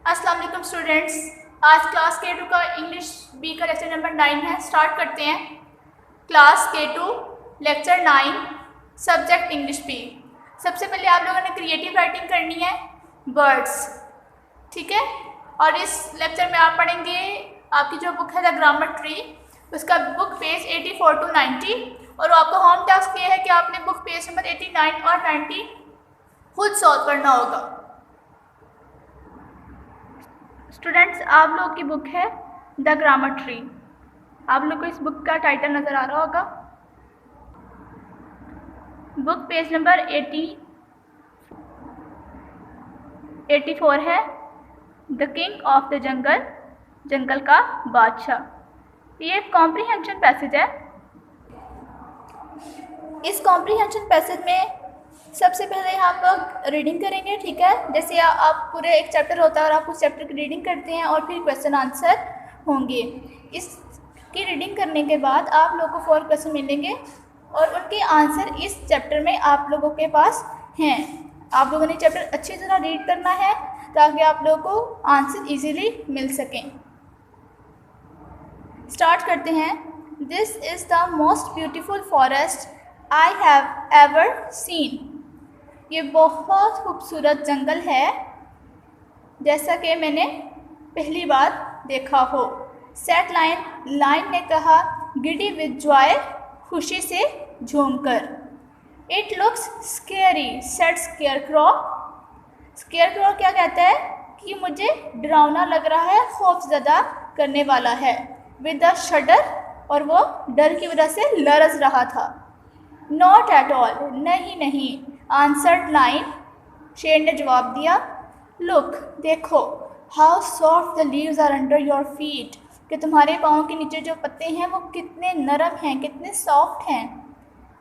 अस्सलाम वालेकुम स्टूडेंट्स। आज क्लास के टू का इंग्लिश बी का लेक्चर नंबर 9 है। स्टार्ट करते हैं। क्लास के two lecture 9 subject English B. सबसे पहले आप लोगों ने क्रिएटिव राइटिंग करनी है वर्ड्स, ठीक है। और इस लेक्चर में आप पढ़ेंगे आपकी जो बुक है द ग्रामर ट्री, उसका बुक पेज 84 to 90 और आपका होम टास्क ये है कि आपने बुक पेज नंबर 89 और 90 खुद सॉल्व करना होगा। स्टूडेंट्स, आप लोग की बुक है द ग्रामर ट्री। आप लोग को इस बुक का टाइटल नज़र आ रहा होगा। बुक पेज नंबर 84 है। The king of the jungle, जंगल का बादशाह। ये एक कॉम्प्रीहेंशन पैसेज है। इस कॉम्प्रीहेंशन पैसेज में सबसे पहले हम लोग रीडिंग करेंगे, ठीक है। जैसे आप पूरे एक चैप्टर होता है और आप उस चैप्टर की रीडिंग करते हैं और फिर क्वेश्चन आंसर होंगे। इसकी रीडिंग करने के बाद आप लोगों को 4 क्वेश्चन मिलेंगे और उनके आंसर इस चैप्टर में आप लोगों के पास हैं। आप लोगों ने चैप्टर अच्छी तरह रीड करना है ताकि आप लोगों को आंसर इजीली मिल सकें। स्टार्ट करते हैं। This is the most beautiful forest I have ever seen. ये बहुत खूबसूरत जंगल है जैसा कि मैंने पहली बार देखा हो। सेट लाइन, लाइन ने कहा गिडी विद जॉय, खुशी से झूमकर। It looks scary, said scarecrow. Scarecrow क्या कहता है कि मुझे डरावना लग रहा है, खौफजदा करने वाला है। विद द शडर, और वो डर की वजह से लरज़ रहा था। नॉट एट ऑल, नहीं। आंसर्ड लाइन, शेर ने जवाब दिया। लुक, देखो। How soft the leaves are under your feet, कि तुम्हारे पाँव के नीचे जो पत्ते हैं वो कितने नरम हैं, कितने सॉफ्ट हैं।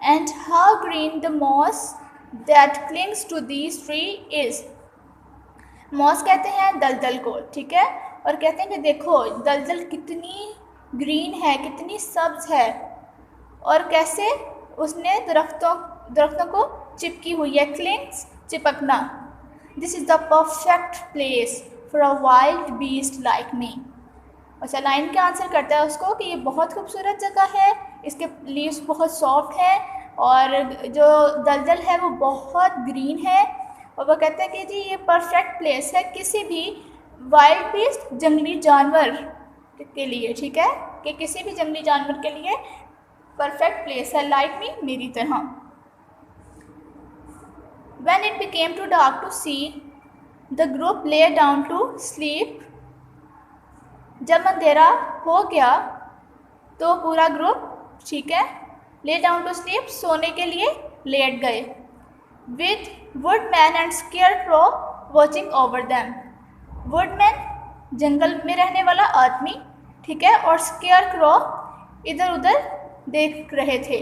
And how green the moss that clings to this tree is. Moss कहते हैं दलदल को, ठीक है। और कहते हैं कि देखो दलदल कितनी ग्रीन है, कितनी सब्ज है और कैसे उसने दरख्तों को चिपकी हुई है। क्लिंग्स, चिपकना। This is the perfect place for a wild beast like me. अच्छा, लाइन का आंसर करता है उसको कि ये बहुत खूबसूरत जगह है, इसके लीव्स बहुत सॉफ्ट हैं और जो दलदल है वो बहुत ग्रीन है। और वो कहता है कि जी ये परफेक्ट प्लेस है किसी भी वाइल्ड बीस्ट, जंगली जानवर के लिए, ठीक है, कि किसी भी जंगली जानवर के लिए परफेक्ट प्लेस है, लाइक मी, मेरी तरह। When it became too dark to see, the group lay down to sleep. जब अंधेरा हो गया तो पूरा ग्रुप, ठीक है, lay down to sleep, सोने के लिए लेट गए। With woodman and scarecrow watching over them. woodman, जंगल में रहने वाला आदमी, ठीक है, और scarecrow इधर उधर देख रहे थे।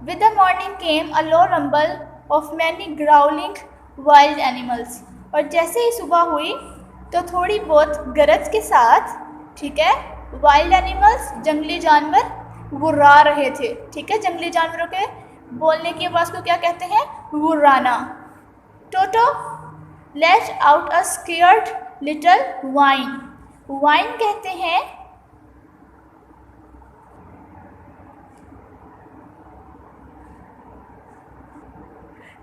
With the morning came a low rumble of many growling wild animals. और जैसे ही सुबह हुई तो थोड़ी बहुत गरज के साथ, ठीक है, वाइल्ड एनिमल्स, जंगली जानवर गुर्रा रहे थे, ठीक है। जंगली जानवरों के बोलने की आवाज़ को क्या कहते हैं? गुर्राना। Toto let out a scared little whine. Whine कहते हैं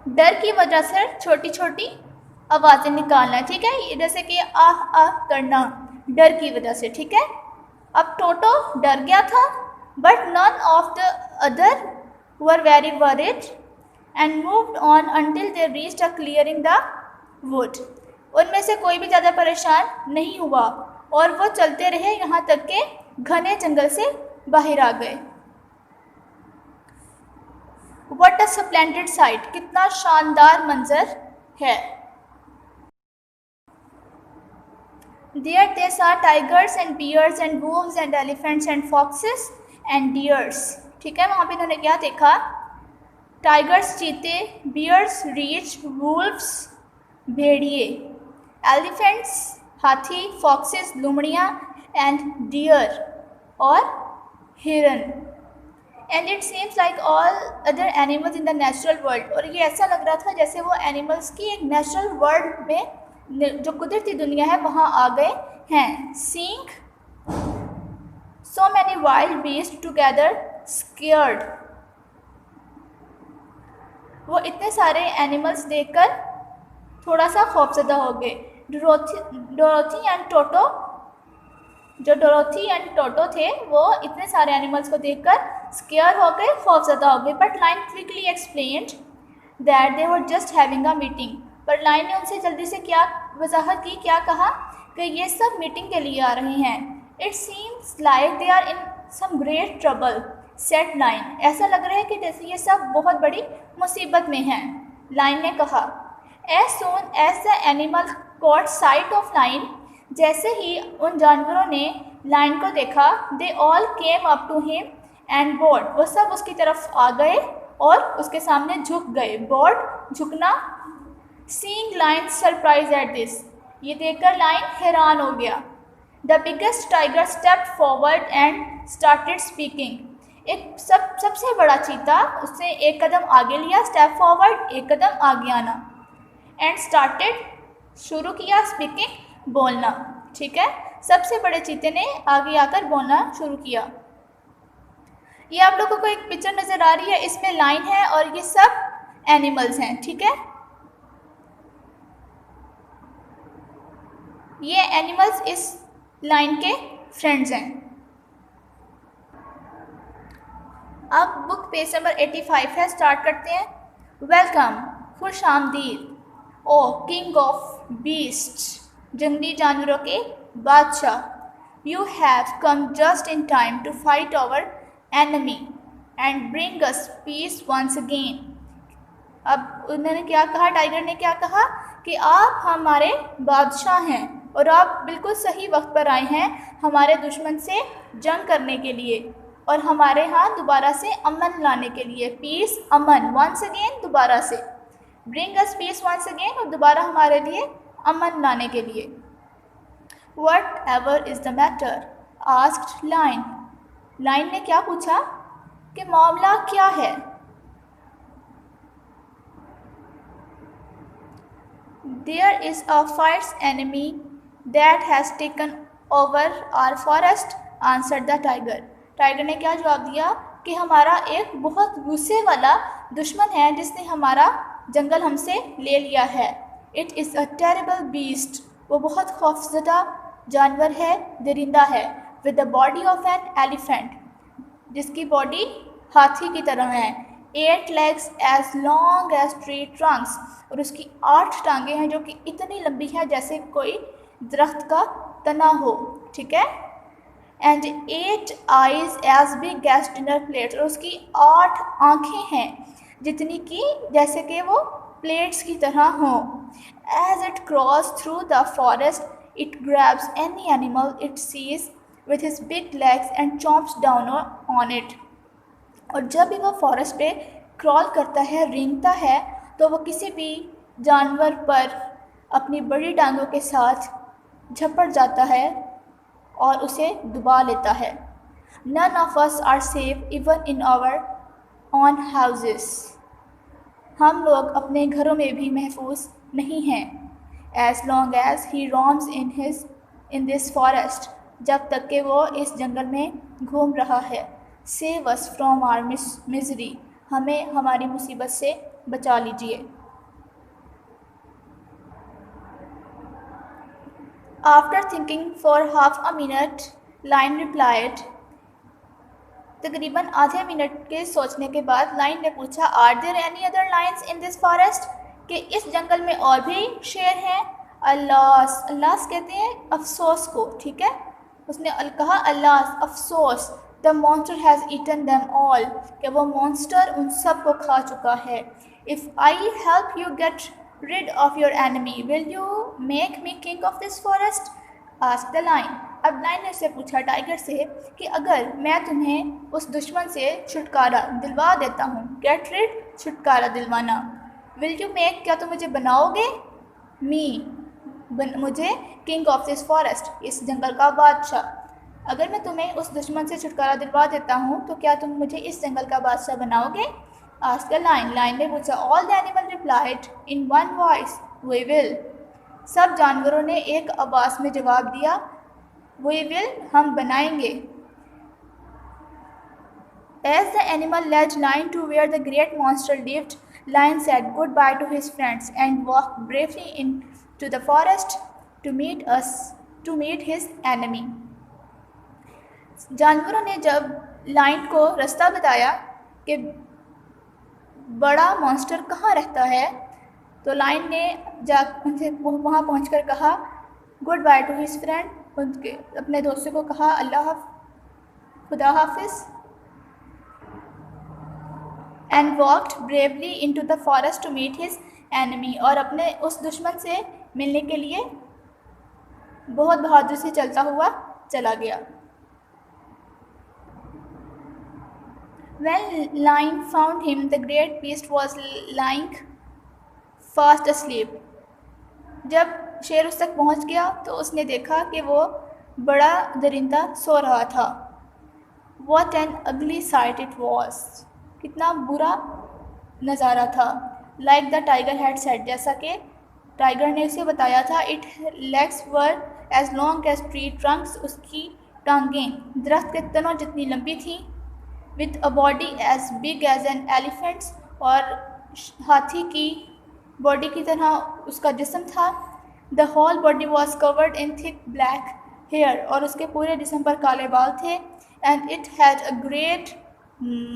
डर की वजह से छोटी छोटी आवाज़ें निकालना, ठीक है, जैसे कि आह आह करना डर की वजह से, ठीक है। अब टोटो डर गया था, but none of the other were very worried and moved on until they reached a clearing the wood. उनमें से कोई भी ज़्यादा परेशान नहीं हुआ और वो चलते रहे यहाँ तक के घने जंगल से बाहर आ गए। What a splendid sight, कितना शानदार मंजर है। There they saw tigers and bears and wolves and elephants and foxes and deers, ठीक है। वहाँ पे इन्होंने क्या देखा? टाइगर्स, चीते, बियर्स, रीछ, वुल्व्स, भेड़िए, एलिफेंट्स, हाथी, फॉक्सेस, लोमड़ियाँ, एंड डियर, और हिरन। And it seems like all other animals in the natural world. और ये ऐसा लग रहा था जैसे वो एनिमल्स की एक नेचुरल वर्ल्ड में जो कुदरती दुनिया है वहाँ आ गए हैं। Seeing so many wild beasts together scared, वो इतने सारे एनिमल्स देखकर थोड़ा सा खौफजदा हो गए। डोरोथी एंड टोटो, जो डोरोथी एंड टोटो थे वो इतने सारे एनिमल्स को देखकर स्केयर हो गए, खौफजदा हो गए। But line quickly explained that they were just having a meeting, पर लाइन ने उनसे जल्दी से क्या वजाहत की, क्या कहा कि ये सब मीटिंग के लिए आ रहे हैं। It seems like they are in some great trouble said lion, ऐसा लग रहा है कि जैसे ये सब बहुत बड़ी मुसीबत में हैं। लाइन ने कहा as soon as the animal caught sight of lion, जैसे ही उन जानवरों ने लाइन को देखा, they all came up to him and bowed, वो सब उसकी तरफ आ गए और उसके सामने झुक गए। बोर्ड झुकना। Seeing line surprise at this, ये देखकर लाइन हैरान हो गया। The biggest tiger stepped forward and started speaking, एक सबसे बड़ा चीता उसने एक कदम आगे लिया, स्टेप फॉरवर्ड एक कदम आगे आना, एंड स्टार्टेड शुरू किया, स्पीकिंग बोलना। ठीक है, सबसे बड़े चीते ने आगे आकर बोलना शुरू किया। ये आप लोगों को एक पिक्चर नज़र आ रही है, इसमें लाइन है और ये सब एनिमल्स हैं। ठीक है, ये एनिमल्स इस लाइन के फ्रेंड्स हैं। अब बुक पेज नंबर 85 है, स्टार्ट करते हैं। वेलकम, खुश आमदीद, ओ किंग ऑफ बीस्ट, जंगली जानवरों के बादशाह, you have come just in time to fight our enemy and bring us peace once again. अब उन्होंने क्या कहा, टाइगर ने क्या कहा कि आप हमारे बादशाह हैं और आप बिल्कुल सही वक्त पर आए हैं हमारे दुश्मन से जंग करने के लिए और हमारे यहाँ दोबारा से अमन लाने के लिए। पीस, अमन, वंस अगेन, दोबारा से। Bring us peace once again, और दोबारा हमारे लिए अमन लाने के लिए। Whatever is the matter, asked lion, lion ने क्या पूछा कि मामला क्या है। There is a fierce enemy that has taken over our forest, answered the tiger. Tiger ने क्या जवाब दिया कि हमारा एक बहुत गुस्से वाला दुश्मन है जिसने हमारा जंगल हमसे ले लिया है। It is a terrible beast, वो बहुत खौफजदा जानवर है, दरिंदा है। With the body of an elephant, जिसकी बॉडी हाथी की तरह है। 8 legs as long as tree trunks, और उसकी 8 टांगें हैं जो कि इतनी लंबी हैं जैसे कोई दरख्त का तना हो। ठीक है, and 8 eyes as big as dinner plates, और उसकी 8 आँखें हैं जितनी कि जैसे कि वो प्लेट्स की तरह हों। As it cross through the forest it grabs any animal it sees with his big legs and chomps down on it, और जब भी वो फॉरेस्ट पे क्रॉल करता है, रेंगता है, तो वो किसी भी जानवर पर अपनी बड़ी टांगों के साथ झपट जाता है और उसे दबा लेता है। None of us are safe even in our own houses, हम लोग अपने घरों में भी महफूज नहीं हैं। As long as he roams in this forest, जब तक कि वो इस जंगल में घूम रहा है। Save us from our misery, हमें हमारी मुसीबत से बचा लीजिए। After thinking for half a minute, lion replied, तकरीबन आधे मिनट के सोचने के बाद लाइन ने पूछा, are there any other lions in this forest, कि इस जंगल में और भी शेर हैं। अल्लास, अल्लास कहते हैं अफसोस को। ठीक है, उसने कहा अल्लास, अफसोस, the monster has eaten them all, कि वो मॉन्स्टर उन सब को खा चुका है। If I help you get rid of your enemy, will you make me king of this forest? asked the lion. अब लाइन ने उससे पूछा, टाइगर से, कि अगर मैं तुम्हें उस दुश्मन से छुटकारा दिलवा देता हूँ, get rid, छुटकारा दिलवाना, will you make, क्या तुम मुझे बनाओगे, मुझे king of this forest, इस जंगल का बादशाह। अगर मैं तुम्हें उस दुश्मन से छुटकारा दिलवा देता हूँ तो क्या तुम मुझे इस जंगल का बादशाह बनाओगे? asked the lion. लाइन ने पूछा। All the animals replied in one voice, we will. सब जानवरों ने एक आवाज़ में जवाब दिया, वी विल, हम बनाएंगे। As the animal led Lion to where the great monster lived, Lion said goodbye to his friends and walked bravely into the forest to meet his enemy. जानवरों ने जब लाइन को रास्ता बताया कि बड़ा मॉन्स्टर कहाँ रहता है, तो लाइन ने उनसे वहाँ पहुँचकर कहा good bye to his friend, उनके अपने दोस्तों को कहा खुदा हाफिज़, and walked bravely into the forest to meet his enemy, और अपने उस दुश्मन से मिलने के लिए बहुत बहादुरी से चलता हुआ चला गया। When Lion found him, the great beast was lying fast asleep. जब शेर उस तक पहुंच गया तो उसने देखा कि वो बड़ा दरिंदा सो रहा था। What an ugly sight it was. कितना बुरा नज़ारा था। Like the tiger had said, जैसा कि टाइगर ने उसे बताया था, its legs were as long as tree trunks, उसकी टांगें दरख्त के तनों जितनी लंबी थीं, with a body as big as an elephant's, और हाथी की बॉडी की तरह उसका जिस्म था। The whole body was covered in thick black hair, और उसके पूरे जिस्म पर काले बाल थे। And it had a great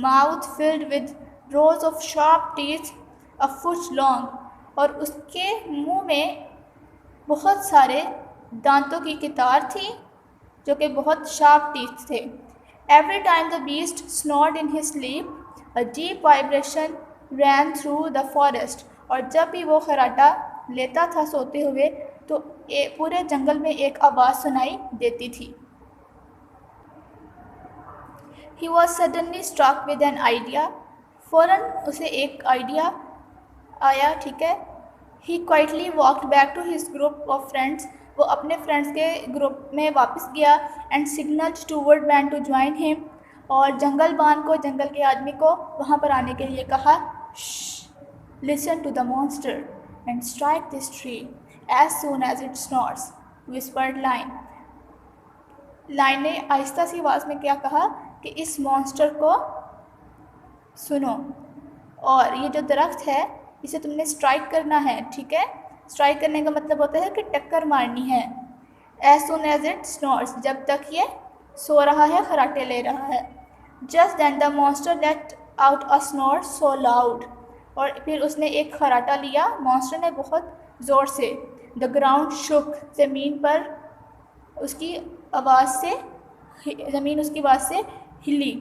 mouth filled with rows of sharp teeth a foot long, और उसके मुंह में बहुत सारे दांतों की कतार थी जो कि बहुत शार्प टीथ थे। Every time the beast snored in his sleep, a deep vibration ran through the forest, और जब भी वो खर्राटा लेता था सोते हुए तो पूरे जंगल में एक आवाज़ सुनाई देती थी। He was suddenly struck with an idea. फ़ौरन उसे एक आइडिया आया, ठीक है। He quietly walked back to his group of friends. वो अपने फ्रेंड्स के ग्रुप में वापस गया and signaled to Woodman to join him, और जंगलबान को, जंगल के आदमी को वहाँ पर आने के लिए कहा। Listen to the monster and strike this tree as soon as it snores, whispered Lion. Line ने आहिस्ता सी आवाज़ में क्या कहा कि इस मॉन्स्टर को सुनो, और ये जो दरख्त है इसे तुमने स्ट्राइक करना है, ठीक है। स्ट्राइक करने का मतलब होता है कि टक्कर मारनी है। As soon as it snores, जब तक ये सो रहा है, खराटे ले रहा है। Just then the monster let out a snore so loud, और फिर उसने एक खराटा लिया, मॉन्स्टर ने बहुत ज़ोर से। The ground shook, ज़मीन पर उसकी आवाज़ से, ज़मीन उसकी आवाज़ से हिली।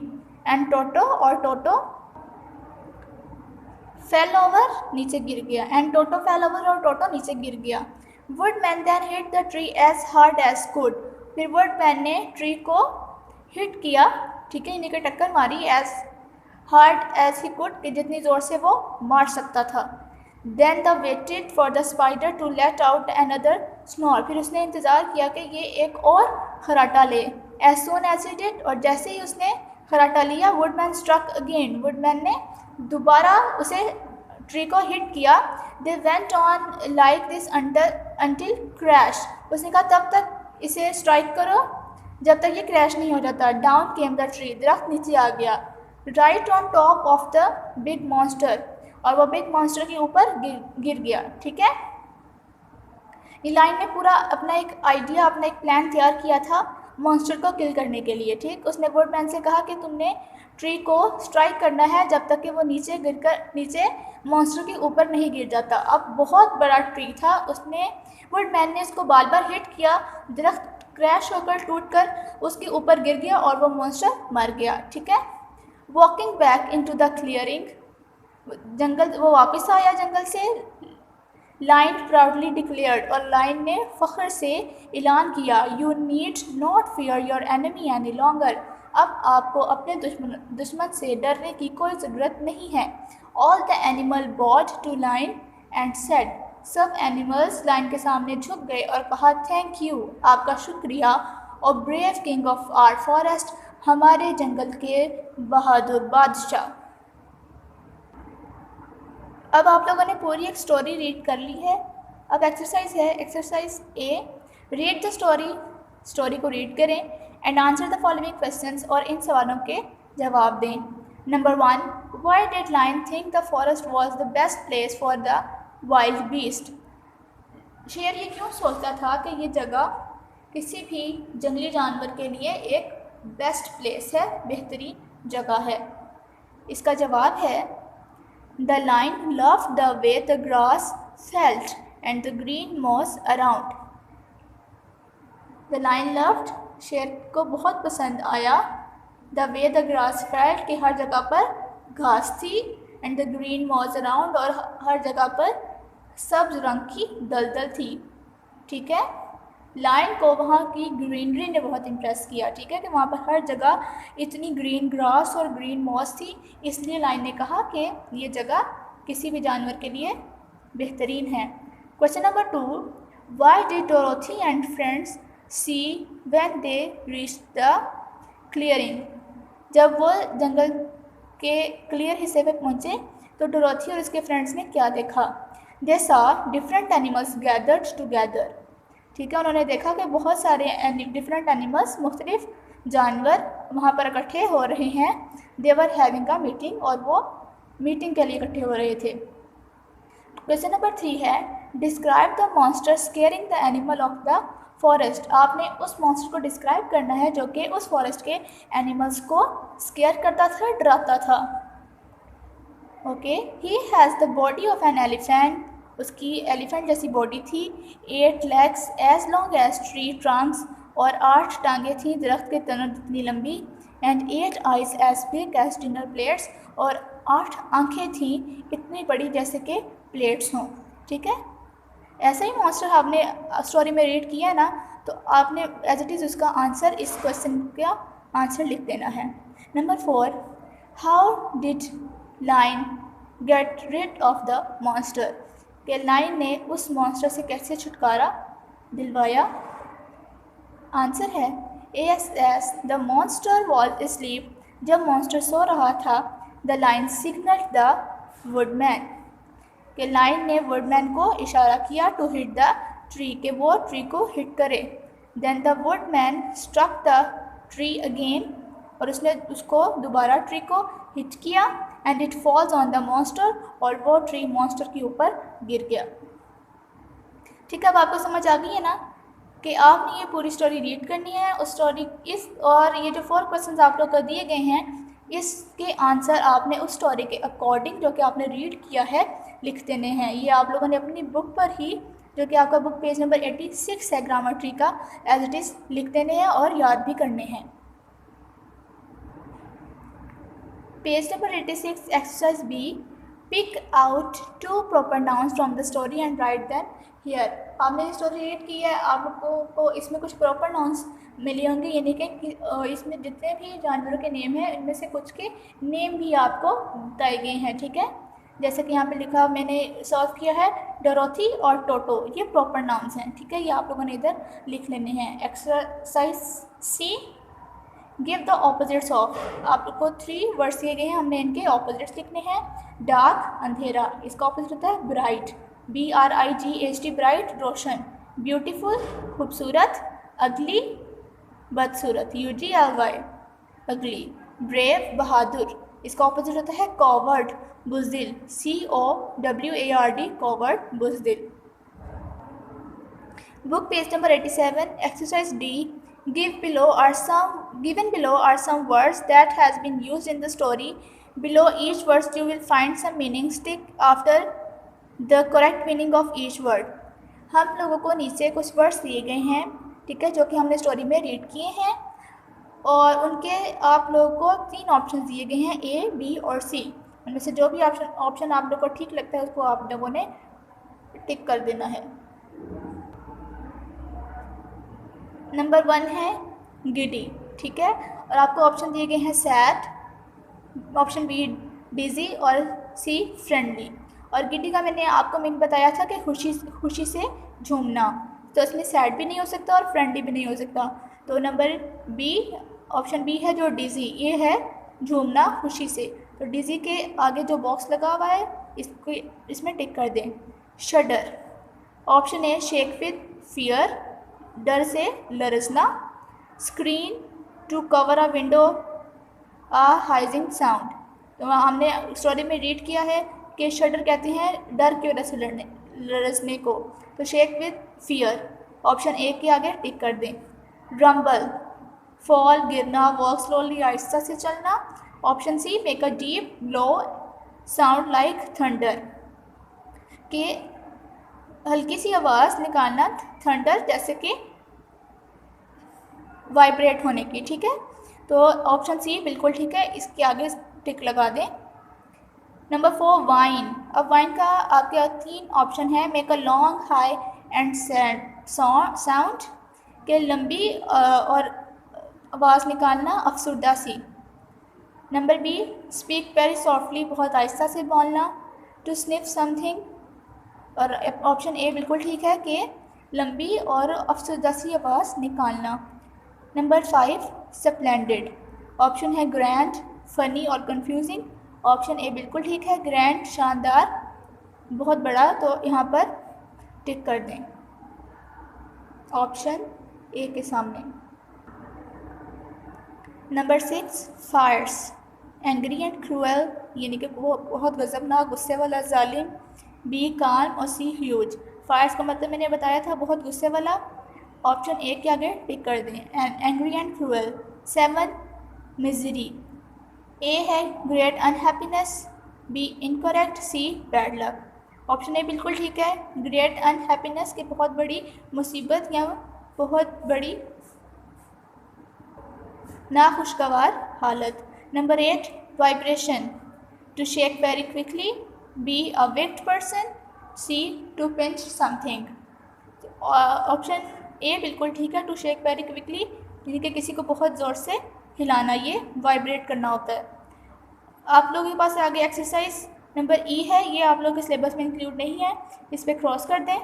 And टोटो, और टोटो फेल ओवर, नीचे गिर गया। एंड टोटो फेल ओवर, और टोटो नीचे गिर गया। Woodman then hit the tree as hard as could, फिर वुडमैन ने ट्री को हिट किया, ठीक है, इन्हीं को टक्कर मारी, as hard as he could, कि जितनी ज़ोर से वो मार सकता था। Then the waited for the spider to let out another snore, फिर उसने इंतज़ार किया कि ये एक और खराटा ले। As soon as he did, और जैसे ही उसने खराटा लिया, वुडमैन स्ट्रक अगेन, वुडमैन ने दोबारा उसे ट्री को हिट किया। They went on like this until crash, उसने कहा तब तक इसे स्ट्राइक करो जब तक ये क्रैश नहीं हो जाता। डाउन केम द ट्री, दरख्त नीचे आ गया। Right on top of the big monster, और वो बिग मॉन्स्टर के ऊपर गिर गया, ठीक है। लाइन ने पूरा अपना एक आइडिया, अपना एक प्लान तैयार किया था मॉन्स्टर को किल करने के लिए, ठीक। उसने वुडमैन से कहा कि तुमने ट्री को स्ट्राइक करना है जब तक कि वो नीचे मॉन्स्टर के ऊपर नहीं गिर जाता। अब बहुत बड़ा ट्री था, वुडमैन ने इसको बार बार हिट किया, दरख्त क्रैश होकर टूटकर उसके ऊपर गिर गया और वो मॉन्स्टर मर गया, ठीक है। Walking back into the clearing, वो वापस आया जंगल से। लाइन प्राउडली डिक्लेयर्ड, और लाइन ने फ़ख्र से ऐलान किया, you need not fear your enemy any longer, अब आपको अपने दुश्मन से डरने की कोई ज़रूरत नहीं है। All the animal bowed to lion and said, सब एनिमल्स लाइन के सामने झुक गए और कहा, थैंक यू, आपका शुक्रिया, और brave king of our forest, हमारे जंगल के बहादुर बादशाह। अब आप लोगों ने पूरी एक स्टोरी रीड कर ली है, अब एक्सरसाइज है, exercise A, read the story, story को रीड करें and answer the following questions, और इन सवालों के जवाब दें। Number 1, why did lion think the forest was the best place for the wild beast? शेर ये क्यों सोचता था कि ये जगह किसी भी जंगली जानवर के लिए एक बेस्ट प्लेस है, बेहतरीन जगह है? इसका जवाब है the lion loved the way the grass felt and the green moss around. The lion loved, शेर को बहुत पसंद आया, the way the grass felt, कि हर जगह पर घास थी, and the green moss around, और हर जगह पर सब्ज रंग की दलदल थी। ठीक है, लायन को वहाँ की ग्रीनरी ने बहुत इम्प्रेस किया। ठीक है, कि वहाँ पर हर जगह इतनी ग्रीन ग्रास और ग्रीन मॉस थी, इसलिए लायन ने कहा कि ये जगह किसी भी जानवर के लिए बेहतरीन है। Question number 2, why did Dorothy and friends see when they reached the clearing? जब वो जंगल के क्लियर हिस्से पे पहुँचे तो डोरोथी और उसके फ्रेंड्स ने क्या देखा? They saw different animals gathered together. ठीक है, उन्होंने देखा कि बहुत सारे डिफरेंट एनिमल्स, मुख्तलिफ जानवर वहाँ पर इकट्ठे हो रहे हैं। दे वर हैविंग अ मीटिंग, और वो मीटिंग के लिए इकट्ठे हो रहे थे। क्वेश्चन नंबर 3 है, describe the monster squaring the animal of the forest. आपने उस मॉन्स्टर को डिस्क्राइब करना है जो कि उस फॉरेस्ट के एनिमल्स को स्केयर करता था, डराता था। Okay, he has the body of an elephant, उसकी एलिफेंट जैसी बॉडी थी। 8 legs as long as tree trunks, और 8 टांगें थीं दरख्त के तनों जितनी लंबी। And 8 eyes as big as dinner plates, और 8 आँखें थीं इतनी बड़ी जैसे कि प्लेट्स हों। ठीक है, ऐसा ही मॉन्स्टर आपने स्टोरी में रीड किया है ना, तो आपने एज इट इज़ उसका आंसर, इस क्वेश्चन का आंसर लिख देना है। Number 4, how did lion get rid of the monster? कि लायन ने उस मॉन्स्टर से कैसे छुटकारा दिलवाया? आंसर है as the monster was sleep, जब मॉन्स्टर सो रहा था, the lion signalled the woodman, कि लायन ने वुडमैन को इशारा किया टू हिट द ट्री, कि वो ट्री को हिट करे। Then the woodman struck the tree again, और उसने उसको दोबारा ट्री को हिट किया, and it falls on the monster, और वो ट्री मॉन्स्टर के ऊपर गिर गया। ठीक है, अब आपको समझ आ गई है ना कि आपने ये पूरी स्टोरी रीड करनी है। उस स्टोरी और ये जो 4 क्वेश्चन आप लोग को दिए गए हैं, इसके आंसर आपने उस स्टोरी के अकॉर्डिंग जो कि आपने रीड किया है लिख देने हैं। ये आप लोगों ने अपनी बुक पर ही, जो कि आपका बुक पेज नंबर 86 है ग्रामर ट्री का, एज इट इज़ लिख देने हैं और याद भी करने हैं। Page number 86, exercise B, pick out 2 proper nouns from the story and write them here. आपने स्टोरी रीड की है, आप लोगों को इसमें कुछ प्रॉपर नाउन्स मिले होंगे, यानी कि इसमें जितने भी जानवरों के नेम हैं इनमें से कुछ के नेम भी आपको बताए गए हैं। ठीक है, जैसे कि यहाँ पे लिखा, मैंने सॉल्व किया है, डोरोथी और टोटो, ये प्रॉपर नाउन्स हैं। ठीक है, ये आप लोगों ने इधर लिख लेने हैं। Exercise C, give the opposites of. आपको 3 वर्ड्स दिए गए हैं, हमने इनके ऑपोजिट्स लिखने हैं। डार्क, अंधेरा, इसका ऑपोजिट होता है ब्राइट, BRIGHT, ब्राइट, रोशन। ब्यूटीफुल, खूबसूरत। अगली, बदसूरत, UGLY, अगली। ब्रेव, बहादुर, इसका ऑपोजिट होता है कॉवर्ड, बुज़दिल, COWARD, कॉवर्ड, बुज़दिल। Book page number 87, exercise D, given below are some words that has been used in the story. Below each word you will find some meaning. Stick after the correct meaning of each word. हम लोगों को नीचे कुछ words दिए गए हैं, ठीक है, जो कि हमने स्टोरी में रीड किए हैं, और उनके आप लोगों को 3 ऑप्शन दिए गए हैं, A, B और C। उनमें से जो भी ऑप्शन आप लोगों को ठीक लगता है उसको आप लोगों ने टिक कर देना है। नंबर 1 है गिडी, ठीक है, और आपको ऑप्शन दिए गए हैं सैड, ऑप्शन B डिजी और C फ्रेंडली। और गिडी का मैंने आपको मीन बताया था कि खुशी से झूमना, तो इसमें सैड भी नहीं हो सकता और फ्रेंडली भी नहीं हो सकता। तो नंबर B, ऑप्शन B है जो डिजी, ये है झूमना खुशी से। तो डिजी के आगे जो बॉक्स लगा हुआ है इसमें टिक कर दें। Shudder, option A shake with fear, डर से लरसना, screen, to cover a window, a hissing sound. तो हमने स्टोरी में रीड किया है कि शडर कहते हैं डर की वजह से लरसने को, तो shake with fear option A के आगे टिक कर दें। रंबल, फॉल गिरना, वॉक स्लोली आहिस्ता से चलना। Option C make a deep low sound like thunder, के हल्की सी आवाज़ निकालना थंडर जैसे कि वाइब्रेट होने की, ठीक है। तो ऑप्शन सी बिल्कुल ठीक है, इसके आगे टिक लगा दें। Number 4 wine. अब वाइन का आपके 3 ऑप्शन है। Make a long high and sound, के लंबी और आवाज़ निकालना अफसुर्दा सी। Number B speak very softly, बहुत आहिस्ता से बोलना, टू स्निफ समथिंग, और ऑप्शन ए बिल्कुल ठीक है कि लंबी और अफसुर्दा सी आवाज़ निकालना। नंबर 5 स्प्लेंडेड, ऑप्शन है ग्रैंड, फनी और कंफ्यूजिंग। ऑप्शन ए बिल्कुल ठीक है, ग्रैंड शानदार, बहुत बड़ा, तो यहाँ पर टिक कर दें ऑप्शन ए के सामने। Number 6 fierce, angry and cruel, यानी कि वो बहुत गज़बनाक, गुस्से वाला, जालिम। बी काम और सी ह्यूज। फायर्स का मतलब मैंने बताया था, बहुत गुस्से वाला। ऑप्शन ए के आगे टिक कर दें angry and cruel. 7 misery, A है great unhappiness, B incorrect, C bad luck. Option A बिल्कुल ठीक है, ग्रेट अनहैप्पीनेस की बहुत बड़ी मुसीबत या बहुत बड़ी नाखुशगवार हालत। Number 8 vibration, to shake very quickly, B a wicked person, C to pinch something. Option A बिल्कुल ठीक है, टू शेक वेरी क्विकली, यानी कि किसी को बहुत ज़ोर से हिलाना, ये वाइब्रेट करना होता है। आप लोगों के पास आगे एक्सरसाइज नंबर ई है, ये आप लोगों के सिलेबस में इंक्लूड नहीं है, इस पर क्रॉस कर दें।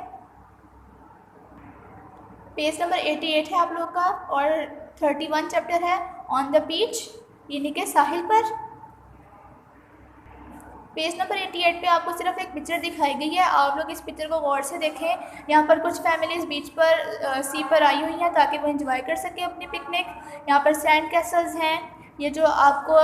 पेज नंबर 88 है आप लोग का, और 31 चैप्टर है ऑन द बीच, यानी कि साहिल पर। पेज नंबर 88 पे आपको सिर्फ एक पिक्चर दिखाई गई है, आप लोग इस पिक्चर को गौर से देखें। यहाँ पर कुछ फैमिलीज़ बीच पर सी पर आई हुई हैं ताकि वो एंजॉय कर सकें अपनी पिकनिक। यहाँ पर सैंड कैसल्स हैं, ये जो आपको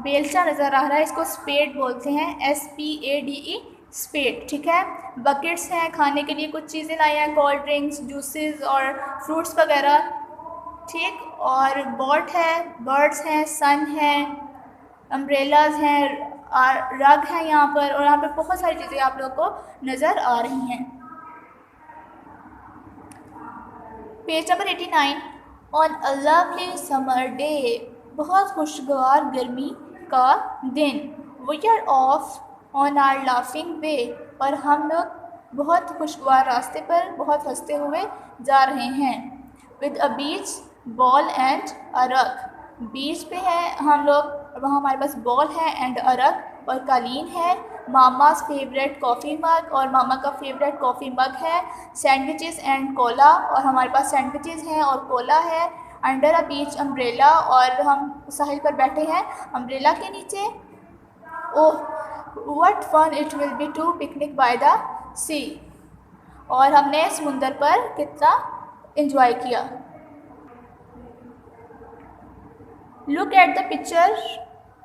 बेलचा नज़र आ रहा है इसको स्पेड बोलते हैं, SPADE स्पेड, ठीक है। बकेट्स हैं, खाने के लिए कुछ चीज़ें लाई हैं, कोल्ड ड्रिंक्स, जूसेस और फ्रूट्स वगैरह, ठीक। और बोट है, बर्ड्स हैं, सन है, अम्ब्रेलाज हैं, रग हैं यहाँ पर, और यहाँ पर बहुत सारी चीज़ें आप लोग को नज़र आ रही हैं। Page number 89 on a lovely summer day, बहुत खुशगवार गर्मी का दिन। We are off on our laughing way, और हम लोग बहुत खुशगवार रास्ते पर बहुत हंसते हुए जा रहे हैं। With a beach ball and अ रग, बीच पे है हम लोग, वहाँ हमारे पास बॉल है एंड अ रग और कालीन है। मामा's फेवरेट कॉफ़ी मग, और मामा का फेवरेट कॉफ़ी मग है। सैंडविचेस एंड कोला, और हमारे पास सैंडविचेस हैं और कोला है। अंडर अ बीच अम्ब्रेला, और हम साहिल पर बैठे हैं अम्ब्रेला के नीचे। Oh what fun it will be to picnic by the sea, और हमने समुंदर पर कितना एंजॉय किया। Look at the picture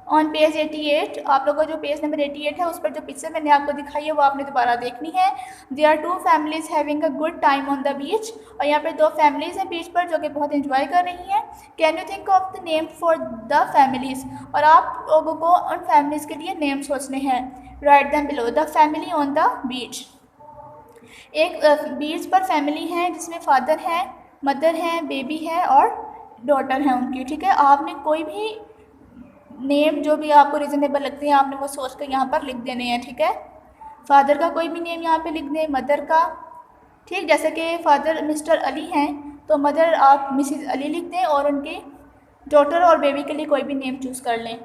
on page 88, आप लोगों का जो पेज नंबर 88 है उस पर जो पिक्चर मैंने आपको दिखाई है वो आपने दोबारा देखनी है। There are 2 families having a good time on the beach, और यहाँ पे 2 फैमिलीज हैं बीच पर जो कि बहुत एंजॉय कर रही हैं। Can you think of the name for the families, और आप लोगों को उन फैमिलीज़ के लिए नेम सोचने हैं। Write them below the family on the बीच। एक बीच पर फैमिली है जिसमें फादर है, मदर है, बेबी है और डॉटर है उनकी, ठीक है। आपने कोई भी नेम जो भी आपको रीज़नेबल लगते हैं आपने वो सोच कर यहाँ पर लिख देने हैं, ठीक है। फादर का कोई भी नेम यहाँ पे लिख दें, मदर का, ठीक। जैसे कि फादर मिस्टर अली हैं तो मदर आप मिसिज़ अली लिख दें, और उनके डॉटर और बेबी के लिए कोई भी नेम चूज़ कर लें।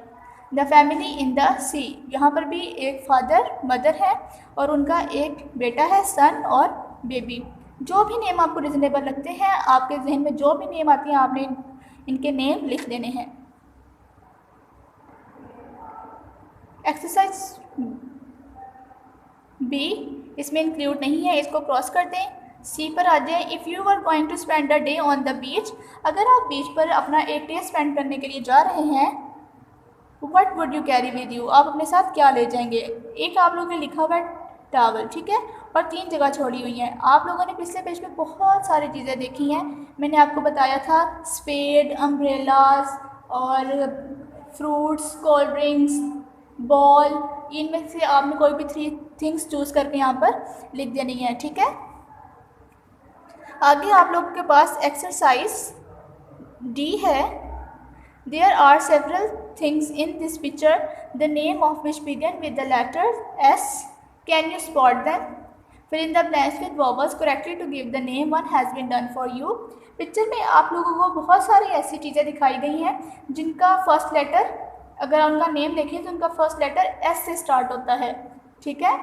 द फैमिली इन द सी, यहाँ पर भी एक फादर मदर है और उनका एक बेटा है, सन और बेबी। जो भी नेम आपको रीज़नेबल लगते हैं, आपके जहन में जो भी नेम आती हैं आपने इनके नेम लिख देने हैं। एक्सरसाइज बी, इसमें इंक्लूड नहीं है, इसको क्रॉस कर दें। सी पर आ जाए। If you are going to spend a day on the beach, अगर आप बीच पर अपना एक डे स्पेंड करने के लिए जा रहे हैं, what would you carry with you, आप अपने साथ क्या ले जाएंगे। एक आप लोगों ने लिखा हुआ है टावल, ठीक है, और 3 जगह छोड़ी हुई हैं। आप लोगों ने पिछले पेज पे बहुत सारी चीज़ें देखी हैं। मैंने आपको बताया था स्पेड, अम्ब्रेलाज और फ्रूट्स, कोल्ड ड्रिंक्स, बॉल, इनमें से आपने कोई भी 3 थिंग्स चूज़ करके यहाँ पर लिख देनी है, ठीक है। आगे आप लोगों के पास एक्सरसाइज डी है। There are several things in this picture, the name of which begin with the letter S. Can you spot them? Fill in the blanks with vowels correctly to give the name one has been done for you. Picture में आप लोगों को बहुत सारी ऐसी चीज़ें दिखाई गई हैं जिनका फर्स्ट लेटर, अगर उनका नेम देखें तो उनका फर्स्ट लेटर S से स्टार्ट होता है, ठीक है।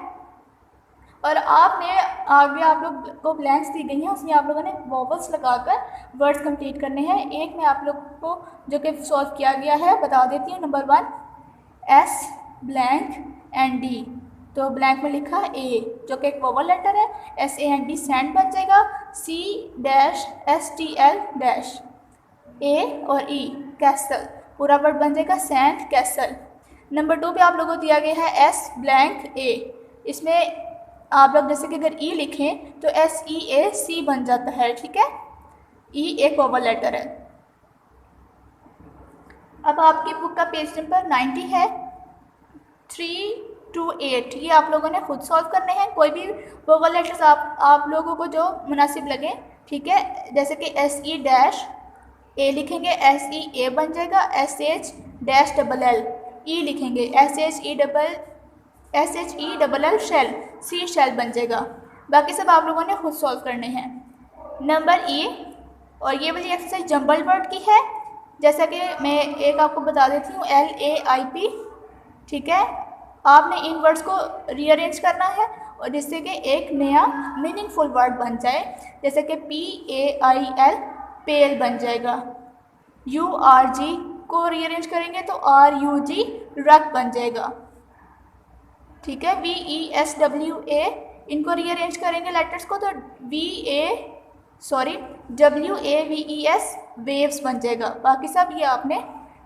और आपने आगे आप लोग को ब्लैंक्स दी गई हैं, उसमें आप लोगों ने वॉवल्स लगाकर वर्ड्स कंप्लीट करने हैं। एक मैं आप लोग को जो कि सॉल्व किया गया है बता देती हूँ। Number 1 S blank and D, तो ब्लैंक में लिखा A जो कि एक वॉवल लेटर है, SAND सैंड बन जाएगा। C dash STL dash, A और E कैसल, पूरा वर्ड बन जाएगा सैंड कैसल। नंबर 2 पे आप लोगों को दिया गया है S ब्लैंक A, इसमें आप लोग जैसे कि अगर ई लिखें तो SEAC बन जाता है, ठीक है। ई एक वोवल लेटर है। अब आपकी बुक का पेज नंबर 90 है। 3 to 8 ये आप लोगों ने खुद सॉल्व करने हैं। कोई भी वोवल लेटर्स आप लोगों को जो मुनासिब लगे, ठीक है। जैसे कि SE डैश A लिखेंगे, SEA बन जाएगा। SH डैश DLL E लिखेंगे, SHELL शेल, C शेल बन जाएगा। बाकी सब आप लोगों ने खुद सॉल्व करने हैं। नंबर E, और ये वाली एक्सरसाइज जंबल वर्ड की है। जैसा कि मैं एक आपको बता देती हूँ, LAIP, ठीक है। आपने इन वर्ड्स को रीअरेंज करना है और जिससे कि एक नया मीनिंगफुल वर्ड बन जाए। जैसे कि PAIL पेल बन जाएगा। URG को रीअरेंज करेंगे तो RUG रग बन जाएगा, ठीक है। VESWA इनको रीअरेंज करेंगे लेटर्स को तो WAVES वेव्स बन जाएगा। बाकी सब ये आपने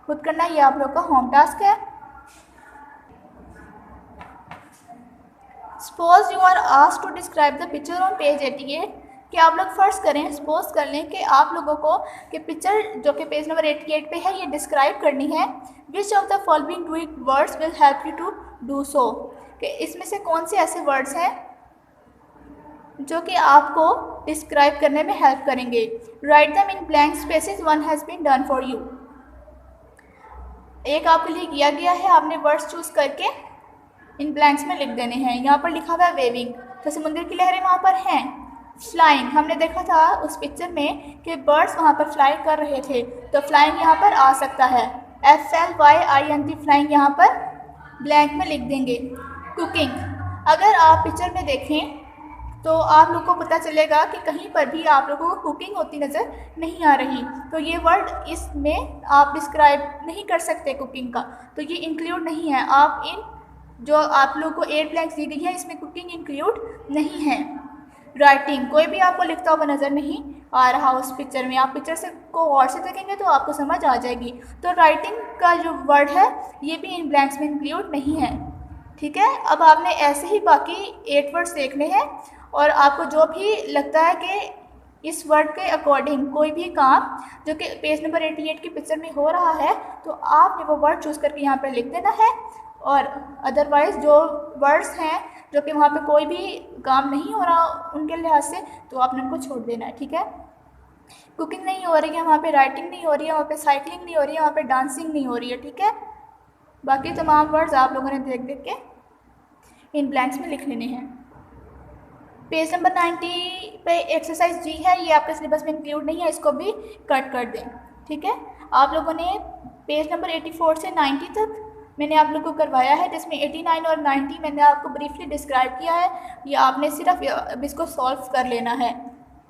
खुद करना है, ये आप लोग का होम टास्क है। Suppose you are asked to describe the picture on page 88, कि आप लोग फर्स्ट करें, सपोज कर लें कि आप लोगों को कि पिक्चर जो कि पेज नंबर 88 पे है ये डिस्क्राइब करनी है। Which of the following words will help you to do so, कि इसमें से कौन से ऐसे वर्ड्स हैं जो कि आपको डिस्क्राइब करने में हेल्प करेंगे। Write them in blank spaces, one has been done for you. एक आपके लिए किया गया है, आपने वर्ड्स चूज़ करके इन ब्लैंक्स में लिख देने हैं। यहाँ पर लिखा हुआ है वेविंग, तो समुद्र की लहरें वहाँ पर हैं। फ्लाइंग, हमने देखा था उस पिक्चर में कि बर्ड्स वहाँ पर फ्लाई कर रहे थे, तो फ्लाइंग यहाँ पर आ सकता है। FLYING फ्लाइंग यहाँ पर ब्लैंक में लिख देंगे। कुकिंग, अगर आप पिक्चर में देखें तो आप लोग को पता चलेगा कि कहीं पर भी आप लोगों को कुकिंग होती नज़र नहीं आ रही, तो ये वर्ड इसमें आप डिस्क्राइब नहीं कर सकते कुकिंग का, तो ये इंक्लूड नहीं है। आप इन जो आप लोग को 8 ब्लैंक्स दी गई है इसमें कुकिंग इंक्लूड नहीं है। राइटिंग, कोई भी आपको लिखता हुआ नज़र नहीं आ रहा उस पिक्चर में, आप पिक्चर से को और से देखेंगे तो आपको समझ आ जाएगी। तो राइटिंग का जो वर्ड है ये भी इन ब्लैंक्स में इंक्लूड नहीं है, ठीक है। अब आपने ऐसे ही बाकी 8 वर्ड्स देखने हैं और आपको जो भी लगता है कि इस वर्ड के अकॉर्डिंग कोई भी काम जो कि पेज नंबर 88 की पिक्चर में हो रहा है तो आपने वो वर्ड चूज़ करके यहाँ पर लिख देना है। और अदरवाइज़ जो वर्ड्स हैं जो कि वहाँ पे कोई भी काम नहीं हो रहा उनके लिहाज से, तो आपने उनको छोड़ देना है, ठीक है। कुकिंग नहीं हो रही है वहाँ पे, राइटिंग नहीं हो रही है वहाँ पे, साइकिलिंग नहीं हो रही है वहाँ पे, डांसिंग नहीं हो रही है, ठीक है। बाकी तमाम वर्ड्स आप लोगों ने देख देख के इन ब्लैंक्स में लिख लेने हैं। पेज नंबर 90 पे एक्सरसाइज जी है, ये आपके सिलेबस में इंक्लूड नहीं है, इसको भी कट कर दें, ठीक है। आप लोगों ने पेज नंबर 84 से 90 तक मैंने आप लोगों को करवाया है, जिसमें 89 और 90 मैंने आपको ब्रीफली डिस्क्राइब किया है। ये आपने सिर्फ अब इसको सॉल्व कर लेना है,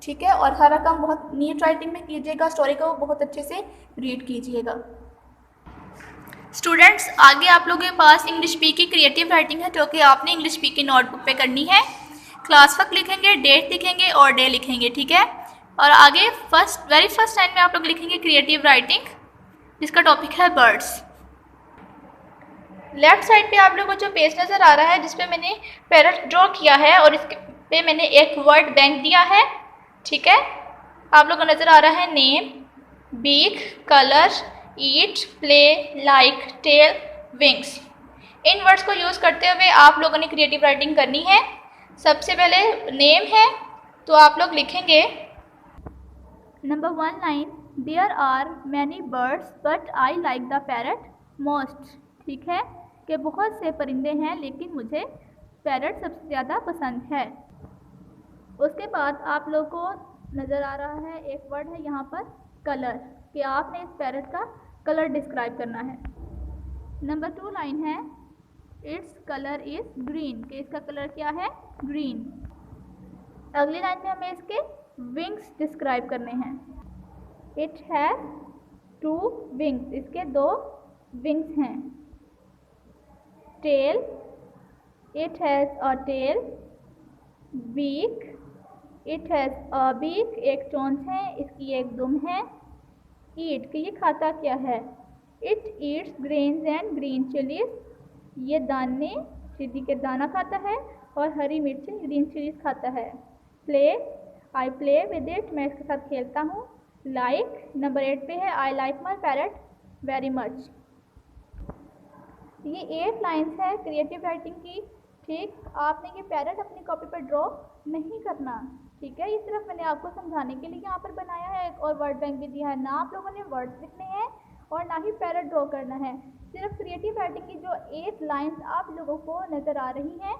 ठीक है। और सारा काम बहुत नीट राइटिंग में कीजिएगा, स्टोरी को बहुत अच्छे से रीड कीजिएगा। स्टूडेंट्स, आगे आप लोगों के पास इंग्लिश पी की क्रिएटिव राइटिंग है जो कि आपने इंग्लिश पी की नोटबुक पे करनी है। क्लास वर्क लिखेंगे, डेट लिखेंगे और डे लिखेंगे, ठीक है। और आगे वेरी फर्स्ट लाइन में आप लोग लिखेंगे क्रिएटिव राइटिंग, जिसका टॉपिक है बर्ड्स। लेफ्ट साइड पे आप लोगों को जो पेज नज़र आ रहा है जिसपे मैंने पैरट ड्रॉ किया है और इस पे मैंने एक वर्ड बैंक दिया है, ठीक है। आप लोगों को नज़र आ रहा है नेम, बीक, कलर, ईट, प्ले, लाइक, टेल, विंग्स। इन वर्ड्स को यूज़ करते हुए आप लोगों ने क्रिएटिव राइटिंग करनी है। सबसे पहले नेम है तो आप लोग लिखेंगे number 1 line, there are many birds but I like the parrot most, ठीक है, कि बहुत से परिंदे हैं लेकिन मुझे पैरट सबसे ज़्यादा पसंद है। उसके बाद आप लोगों को नज़र आ रहा है एक वर्ड है यहाँ पर कलर, कि आपने इस पैरट का कलर डिस्क्राइब करना है। नंबर 2 लाइन है इट्स कलर इज़ ग्रीन, कि इसका कलर क्या है, ग्रीन। अगली लाइन में हमें इसके विंग्स डिस्क्राइब करने हैं। इट हैज़ 2 विंग्स, इसके 2 विंग्स हैं। Tail, it has a tail. Beak, it has a beak, एक चोंच है, इसकी एक दुम है। ईट, कि ये खाता क्या है, it eats grains and green chillies, ये दाने चिली के दाना खाता है और हरी मिर्च ग्रीन चिलीज खाता है। Play, I play with it, मैं इसके साथ खेलता हूँ। लाइक, नंबर 8 पे है I like my parrot very much. ये 8 लाइन्स है क्रिएटिव राइटिंग की, ठीक। आपने ये पैरट अपनी कॉपी पर ड्रॉ नहीं करना, ठीक है। ये सिर्फ मैंने आपको समझाने के लिए यहाँ पर बनाया है और वर्ड बैंक भी दिया है। ना आप लोगों ने वर्ड्स लिखने हैं और ना ही पैरट ड्रॉ करना है। सिर्फ क्रिएटिव राइटिंग की जो 8 लाइन्स आप लोगों को नज़र आ रही हैं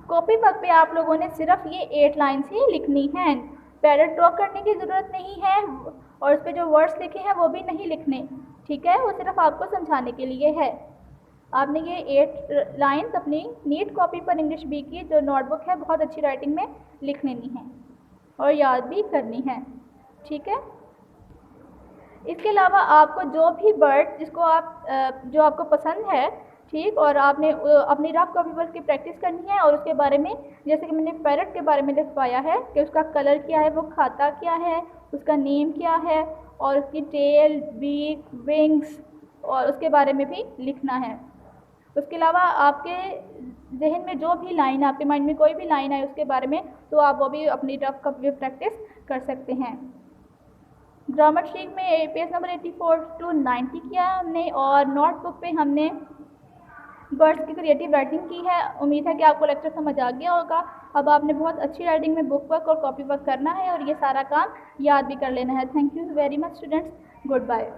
कॉपी वर्क पे, आप लोगों ने सिर्फ ये 8 लाइन्स ही लिखनी हैं। पैरट ड्रॉ करने की ज़रूरत नहीं है और उस पर जो वर्ड्स लिखे हैं वो भी नहीं लिखने, ठीक है। वो सिर्फ आपको समझाने के लिए है। आपने ये 8 लाइन्स अपनी नीट कॉपी पर इंग्लिश बी की जो नोटबुक है बहुत अच्छी राइटिंग में लिख लेनी है और याद भी करनी है, ठीक है। इसके अलावा आपको जो भी वर्ड जो आपको पसंद है, ठीक, और आपने अपनी रफ कॉपी पर उसकी प्रैक्टिस करनी है और उसके बारे में, जैसे कि मैंने पैरट के बारे में लिखवाया है कि उसका कलर क्या है, वो खाता क्या है, उसका नेम क्या है और उसकी टेल, बीक, विंग्स और उसके बारे में भी लिखना है। उसके अलावा आपके जहन में जो भी लाइन, आपके माइंड में कोई भी लाइन आए उसके बारे में, तो आप वो भी अपनी रफ कॉपी पर प्रैक्टिस कर सकते हैं। ग्रामर शीट में पेज नंबर 84 to 90 किया हमने और नोटबुक पे हमने वर्ड्स की क्रिएटिव राइटिंग की है। उम्मीद है कि आपको लेक्चर समझ आ गया होगा। अब आपने बहुत अच्छी राइटिंग में बुक वर्क और कॉपी वर्क करना है और ये सारा काम याद भी कर लेना है। Thank you very much students, good bye.